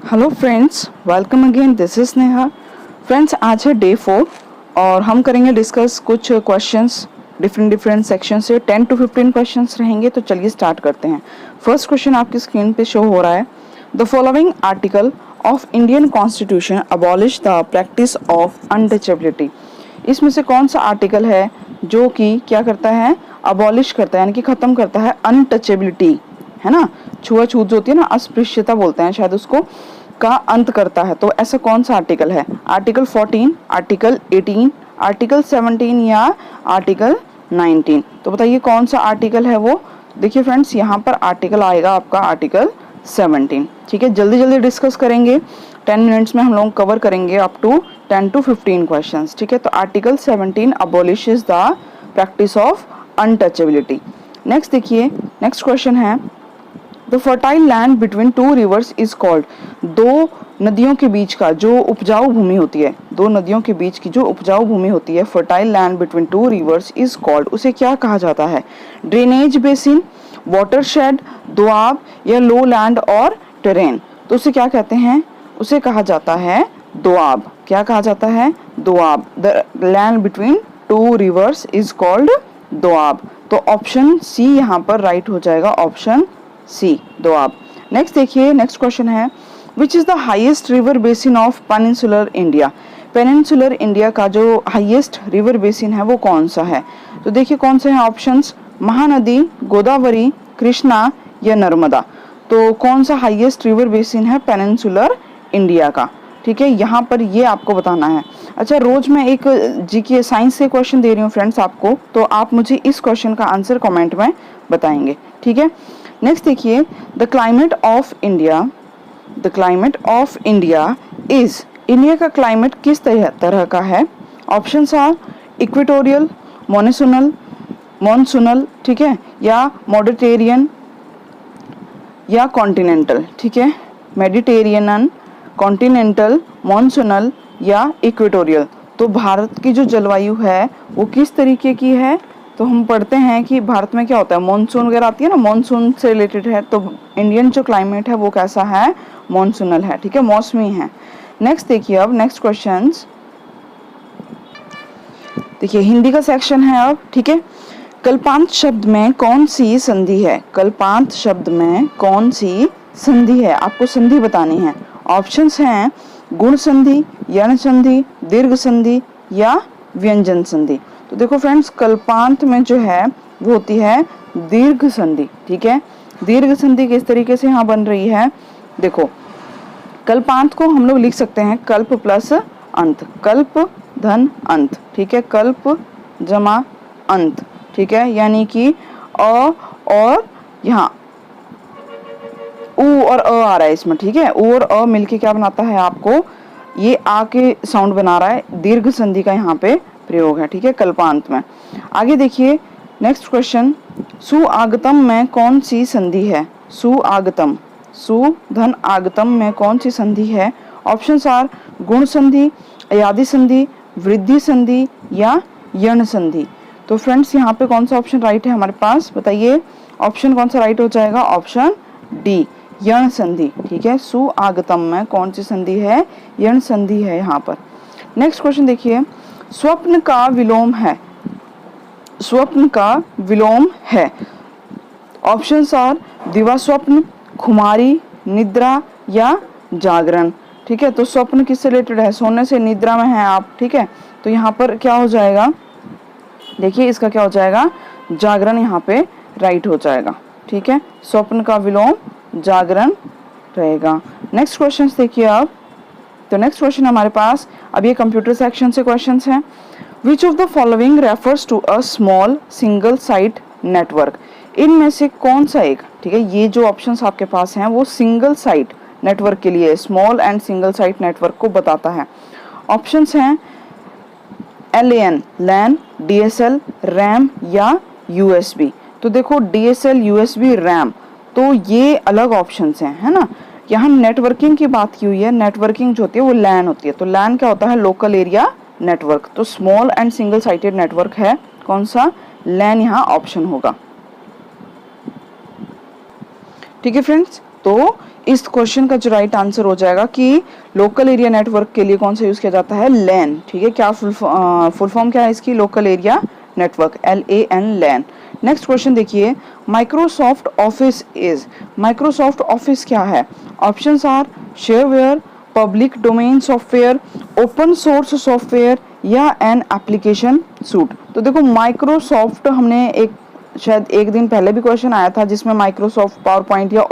Hello friends, welcome again. This is Neha. Friends, आज है day 4 और हम करेंगे डिस्कस कुछ क्वेश्चंस डिफरेंट सेक्शन से। 10 to 15 क्वेश्चंस रहेंगे। तो चलिए स्टार्ट करते हैं। फर्स्ट क्वेश्चन आपकी स्क्रीन पे शो हो रहा है। The following article of Indian constitution abolish the practice of untouchability. इसमें से कौन सा आर्टिकल है जो कि क्या करता है, अबॉलिश करता है, यानी कि खत्म करता है अनटचेबिलिटी, है ना, छुआछूत जो होती है ना, अस्पृश्यता बोलते हैं शायद उसको, का अंत करता है। तो ऐसा कौन सा आर्टिकल है? आर्टिकल 14, आर्टिकल 18, आर्टिकल 17 या आर्टिकल 19? तो बताइए कौन सा आर्टिकल है वो। देखिए फ्रेंड्स, यहाँ पर आर्टिकल आएगा आपका आर्टिकल 17। ठीक है, जल्दी जल्दी डिस्कस करेंगे। 10 मिनट्स में हम लोग कवर करेंगे अप टू 10 to 15 क्वेश्चंस। ठीक है, तो article 17 अबॉलिशेस the practice of untouchability. Next देखिए, नेक्स्ट क्वेश्चन है the fertile land between two reverse is called. दो नदियों के बीच का जो उपजाऊ भूमि होती है, दो नदियों के बीच की जो उपजाऊ भूमि होती है, fertile land between two reverse is called, उसे क्या कहा जाता है? ड्रेनेज बेसिन, वाटरशेड, दोआब या लो लैंड और टेरेन। तो उसे क्या कहते हैं? उसे कहा जाता है दोआब। क्या कहा जाता है? Doab. The land between two reverse is called Doab. तो ऑप्शन सी यहाँ पर राइट हो जाएगा, ऑप्शन सी, दोआब। नेक्स्ट देखिए, नेक्स्ट क्वेश्चन है which is the highest river basin of peninsular India. Peninsular India का जो हाईएस्ट रिवर बेसिन है वो कौन सा है? तो देखिए कौन से हैं ऑप्शंस, महानदी, गोदावरी, कृष्णा या नर्मदा। तो कौन सा हाईएस्ट रिवर बेसिन है पेनिनसुलर इंडिया का? ठीक है, यहाँ पर ये आपको बताना है। अच्छा, रोज मैं एक जीके साइंस से क्वेश्चन दे रही हूँ फ्रेंड्स आपको, तो आप मुझे इस क्वेश्चन का आंसर कमेंट में बताएंगे। ठीक है, नेक्स्ट देखिए, the climate of India, the climate of India is, India का क्लाइमेट किस तरह का है? Options are equatorial, monsoonal, monsoonal, ठीक है, या मॉडिटेरियन या कॉन्टिनेंटल। ठीक है, मेडिटेरियन, कॉन्टिनेंटल, मॉनसूनल या इक्वेटोरियल। तो भारत की जो जलवायु है वो किस तरीके की है? तो हम पढ़ते हैं कि भारत में क्या होता है, मॉनसून वगैरह आती है ना, मॉनसून से रिलेटेड है। तो इंडियन जो क्लाइमेट है वो कैसा है? मॉनसूनल है। ठीक है, मौसमी है। नेक्स्ट देखिए, अब नेक्स्ट क्वेश्चंस देखिए, हिंदी का सेक्शन है अब। ठीक है, कल्पांत शब्द में कौन सी संधि है? कल्पांत शब्द में कौन सी संधि है? आपको संधि बतानी है। ऑप्शंस हैं गुण संधि, यण संधि, दीर्घ संधि या व्यंजन संधि। तो देखो फ्रेंड्स, कल्पांत में जो है वो होती है दीर्घ संधि। ठीक है, दीर्घ संधि किस तरीके से यहाँ बन रही है? देखो, कल्पांत को हम लोग लिख सकते हैं कल्प प्लस अंत, कल्प धन अंत। ठीक है, कल्प जमा अंत। ठीक है, यानी कि अ और यहाँ उ और अ आ रहा है इसमें। ठीक है, उ और अ मिलके क्या बनाता है आपको, ये आ के साउंड बना रहा है। दीर्घ संधि का यहाँ पे प्रयोग है। ठीक है, कल्पांत में। आगे देखिए, नेक्स्ट क्वेश्चन, सुआगतम में कौन सी संधि है? सुआगतम, सु धन आगतम में कौन सी संधि है? ऑप्शंस आर गुण संधि, अयादि संधि, वृद्धि संधि या यण संधि। तो फ्रेंड्स, यहाँ पे कौन सा ऑप्शन राइट है हमारे पास? बताइए ऑप्शन कौन सा राइट हो जाएगा? ऑप्शन डी, यण संधि। ठीक है, सुआगतम में कौन सी संधि है? यण संधि है यहाँ पर। नेक्स्ट क्वेश्चन देखिए, स्वप्न का विलोम है, स्वप्न का विलोम है। ऑप्शंस आर दिवा स्वप्न, खुमारी, निद्रा या जागरण। ठीक है, तो स्वप्न किससे रिलेटेड है? सोने से, निद्रा में है आप। ठीक है, तो यहाँ पर क्या हो जाएगा? देखिए इसका क्या हो जाएगा? जागरण यहाँ पे राइट हो जाएगा। ठीक है, स्वप्न का विलोम जागरण रहेगा। नेक्स्ट क्वेश्चन देखिए आप। तो नेक्स्ट क्वेश्चन हमारे पास, अब ये कंप्यूटर सेक्शन से क्वेश्चंस हैं। Which of the following refers to a small single site network. इनमें से कौन सा एक, ठीक है, ये जो ऑप्शंस आपके पास हैं वो सिंगल साइट नेटवर्क के लिए, small and single site network को बताता है। ऑप्शंस हैं LAN, लैन, DSL, रैम या USB। तो देखो DSL, USB, रैम, तो ये अलग ऑप्शंस हैं, है ना। यहाँ नेटवर्किंग की बात की हुई है। नेटवर्किंग जो होती है वो लैन होती है। तो लैन क्या होता है? Local area network. तो small and single sited network है कौन सा? लैन यहाँ ऑप्शन होगा। ठीक है फ्रेंड्स, तो इस क्वेश्चन का जो राइट आंसर हो जाएगा कि लोकल एरिया नेटवर्क के लिए कौन सा यूज किया जाता है, लैन। ठीक है, क्या फुल फॉर्म क्या है इसकी, local area network, LAN, LAN. Next question देखिए, Microsoft office is, Microsoft office क्या है? Options are shareware, public domain software, open source software या एन एप्लीकेशन सूट। तो देखो माइक्रोसॉफ्ट, हमने एक शायद एक दिन पहले भी क्वेश्चन आया था जिसमें माइक्रोसॉफ्ट पावर पॉइंट या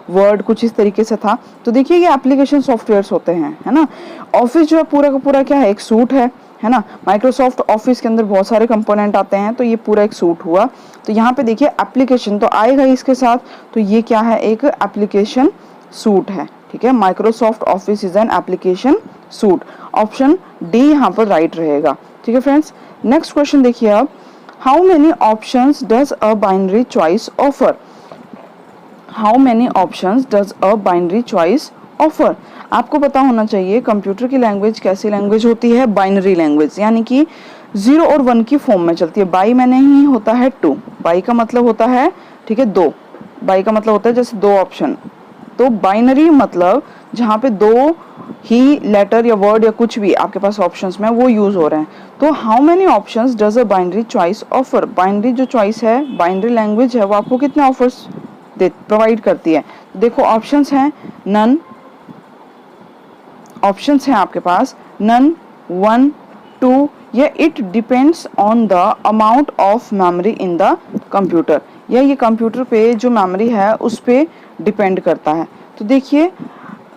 वर्ड कुछ इस तरीके से था। तो देखिए ये एप्लीकेशन सॉफ्टवेयर्स होते हैं, है ना। ऑफिस जो है पूरा का पूरा क्या है, एक सूट है ना। माइक्रोसॉफ्ट ऑफिस के अंदर बहुत सारे कंपोनेंट आते हैं, तो ये पूरा एक सूट हुआ। तो यहाँ पे देखिए एप्लीकेशन तो आएगा इसके साथ, तो ये क्या है, एक एप्लीकेशन सूट है। ठीक है, Microsoft office is an application suit. Option D यहाँ पर राइट रहेगा। ठीक है फ्रेंड्स, नेक्स्ट क्वेश्चन देखिए आप, how many options does a binary choice offer? How many options does a binary choice offer? आपको पता होना चाहिए कंप्यूटर की लैंग्वेज कैसी लैंग्वेज होती है, बाइनरी लैंग्वेज, यानी कि 0 और 1 की फॉर्म में चलती है। बाई में नहीं होता है 2, बाई का मतलब होता है, ठीक है, 2, बाई का मतलब होता है जैसे 2 ऑप्शन। तो बाइनरी मतलब जहाँ पे 2 ही लेटर या वर्ड या कुछ भी आपके पास ऑप्शंस में वो यूज हो रहे हैं। तो how many options does a binary choice offer? Binary जो चॉइस है, बाइनरी लैंग्वेज है, वो आपको कितने ऑफर्स प्रोवाइड करती है? देखो ऑप्शंस हैं नन, ऑप्शंस हैं आपके पास नन, 1, 2 या it depends on the amount of memory in the computer, या ये कंप्यूटर पे जो मेमोरी है उस पे डिपेंड करता है। तो देखिए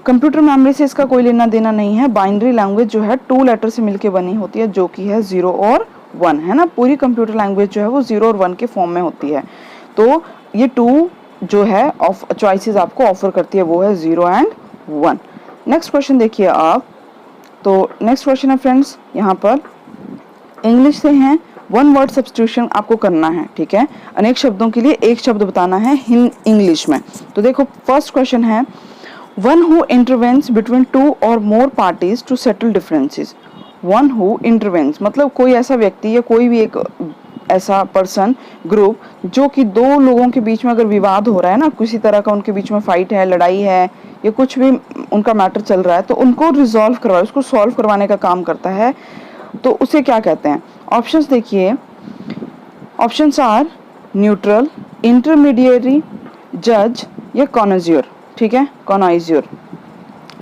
कंप्यूटर मेमोरी से इसका कोई लेना देना नहीं है। बाइनरी लैंग्वेज जो है 2 लेटर से मिलकर बनी होती है, जो कि है 0 और 1, है ना। पूरी कंप्यूटर लैंग्वेज जो है वो 0 और 1 के फॉर्म में होती है। तो ये 2 जो है ऑफ चॉइसेस आपको ऑफर करती है, वो है 0 एंड 1। नेक्स्ट क्वेश्चन देखिए आप, तो नेक्स्ट क्वेश्चन है फ्रेंड्स यहाँ पर इंग्लिश से हैं, 1 वर्ड सब्स्टिट्यूशन आपको करना है। ठीक है, अनेक शब्दों के लिए एक शब्द बताना है इंग्लिश में। तो देखो फर्स्ट क्वेश्चन है, वन हु इंटरवेंस बिटवीन 2 और more parties to settle differences. One who intervenes मतलब कोई ऐसा व्यक्ति या कोई भी एक ऐसा पर्सन, ग्रुप, जो कि 2 लोगों के बीच में अगर विवाद हो रहा है ना, किसी तरह का उनके बीच में फाइट है, लड़ाई है, या कुछ भी उनका मैटर चल रहा है, तो उनको रिजॉल्व करवाए, उसको सॉल्व करवाने का काम करता है, तो उसे क्या कहते हैं? ऑप्शंस देखिए, ऑप्शंस आर न्यूट्रल, इंटरमीडिएरी, जज या कॉनज्योर। ठीक है, कॉनाइज्योर।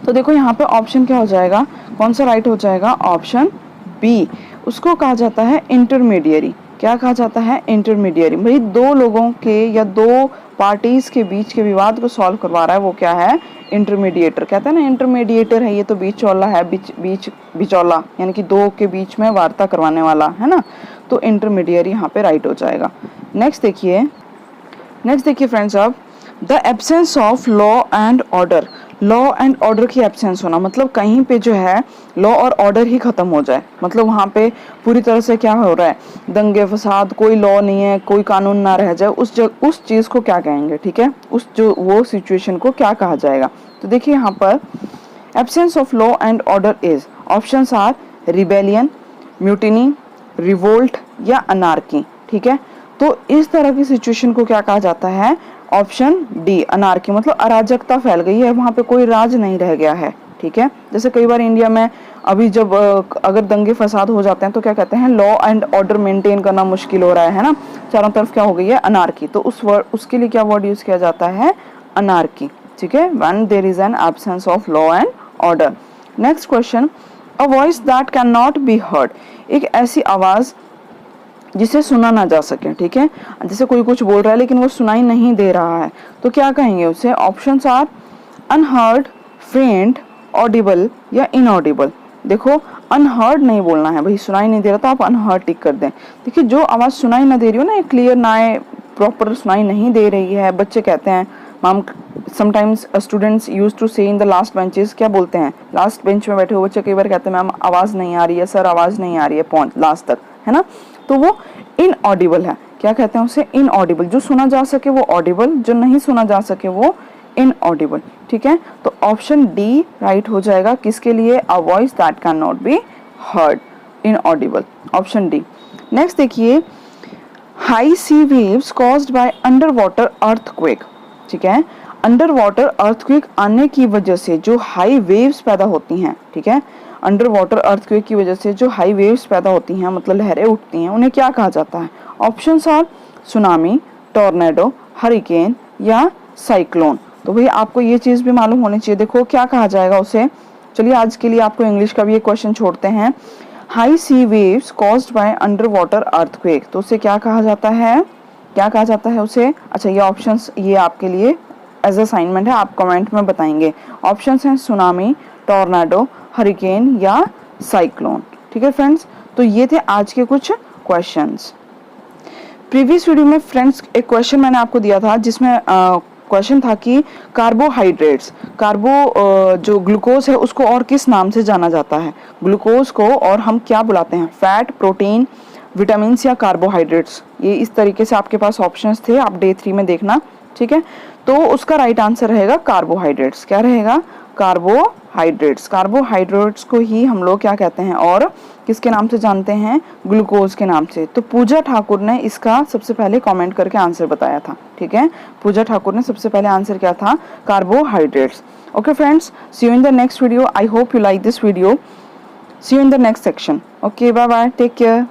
तो देखो यहाँ पे ऑप्शन क्या हो जाएगा, कौन सा राइट हो जाएगा? ऑप्शन बी, उसको कहा जाता है इंटरमीडिएरी। क्या कहा जाता है? इंटरमीडिएरी। भाई 2 लोगों के या 2 पार्टीज के बीच के विवाद को सॉल्व करवा रहा है, वो क्या है? इंटरमीडिएटर। कहते हैं ना इंटरमीडिएटर है ये, तो बीचौला है, बिचौला, यानी कि 2 के बीच में वार्ता करवाने वाला, है ना। तो इंटरमीडिएरी यहाँ पे राइट हो जाएगा। नेक्स्ट देखिए फ्रेंड्स, अब the absence of law and order. Law and order की एब्सेंस होना मतलब कहीं पे जो है लॉ और ऑर्डर ही खत्म हो जाए, मतलब वहाँ पे पूरी तरह से क्या हो रहा है, दंगे फसाद, कोई लॉ नहीं है, कोई कानून ना रह जाए, उस चीज़ को क्या कहेंगे? ठीक है, वो सिचुएशन को क्या कहा जाएगा? तो देखिए यहाँ पर absence of law and order is, options are rebellion, mutiny, revolt या अनार्की। ठीक है, तो इस तरह की सिचुएशन को क्या कहा जाता है? ऑप्शन डी, अनार्की, मतलब अराजकता फैल गई है, वहां पे कोई राज नहीं रह गया है। ठीक है, जैसे कई बार इंडिया में अभी जब अगर दंगे फसाद हो जाते हैं तो क्या कहते हैं, लॉ एंड ऑर्डर मेंटेन करना मुश्किल हो रहा है ना, चारों तरफ क्या हो गई है, अनार्की। तो उसके लिए क्या वर्ड यूज किया जाता है? अनार्की। ठीक है, when there is an absence of law and order. Next question, a voice that can not be heard. एक ऐसी आवाज जिसे सुना ना जा सके। ठीक है, जैसे कोई कुछ बोल रहा है लेकिन वो सुनाई नहीं दे रहा है, तो क्या कहेंगे उसे? ऑप्शंस आर अनहर्ड, फेंट, ऑडिबल या इनऑडिबल। देखो अनहर्ड नहीं बोलना है भाई, सुनाई नहीं दे रहा तो आप अनहर्ड टिक कर दें। देखिए जो आवाज़ सुनाई ना दे रही हो ना, क्लियर ना आए, प्रॉपर सुनाई नहीं दे रही है, बच्चे कहते हैं ma'am, sometimes students use to say in the last benches, क्या बोलते हैं, लास्ट बेंच में बैठे हुए बच्चे कई बार कहते हैं मैम आवाज़ नहीं आ रही है, सर आवाज़ नहीं आ रही है पहुंच लास्ट तक, है ना। तो वो इनऑडिबल है। क्या कहते हैं उसे? इनऑडिबल। जो सुना जा सके वो ऑडिबल, जो नहीं सुना जा सके वो इनऑडिबल। ठीक है, तो ऑप्शन डी राइट हो जाएगा किसके लिए? A voice that can not be heard, inaudible, option D. Next देखिए, high sea waves caused by under water earthquake. ठीक है, अंडर वाटर अर्थक्वेक आने की वजह से जो हाई वेव्स पैदा होती हैं, ठीक है, अंडर वाटर अर्थक्वेक की वजह से जो हाई वेव्स पैदा होती हैं, मतलब लहरें उठती हैं, उन्हें क्या कहा जाता है? Options are tsunami, tornado, hurricane या साइक्लोन। तो भाई आपको ये चीज़ भी मालूम होनी चाहिए। देखो क्या कहा जाएगा उसे। चलिए आज के लिए आपको इंग्लिश का भी एक क्वेश्चन छोड़ते हैं। High sea waves caused by under water earthquake, तो उसे क्या कहा जाता है? क्या कहा जाता है उसे? अच्छा, ये ऑप्शंस ये आपके लिए एज असाइनमेंट है, आप कमेंट में बताएंगे। ऑप्शंस हैं सुनामी, टॉर्नेडो, हरिकेन या साइक्लोन। ठीक है फ्रेंड्स, तो ये थे आज के कुछ क्वेश्चंस। प्रीवियस वीडियो में फ्रेंड्स एक क्वेश्चन मैंने आपको दिया था जिसमें क्वेश्चन था कि कार्बोहाइड्रेट्स, जो ग्लूकोज है उसको और किस नाम से जाना जाता है? ग्लूकोज को और हम क्या बुलाते हैं? फैट, प्रोटीन, विटामिन या कार्बोहाइड्रेट्स। ये इस तरीके से आपके पास ऑप्शंस थे, आप डे 3 में देखना। ठीक है, तो उसका राइट आंसर रहेगा कार्बोहाइड्रेट्स। क्या रहेगा? कार्बोहाइड्रेट्स। कार्बोहाइड्रेट्स को ही हम लोग क्या कहते हैं और किसके नाम से जानते हैं? ग्लूकोज के नाम से। तो पूजा ठाकुर ने इसका सबसे पहले कमेंट करके आंसर बताया था। ठीक है, पूजा ठाकुर ने सबसे पहले आंसर किया था carbohydrates. Okay friends, see you in the next video. I hope you like this video. See you in the next section. Okay, bye bye, take care.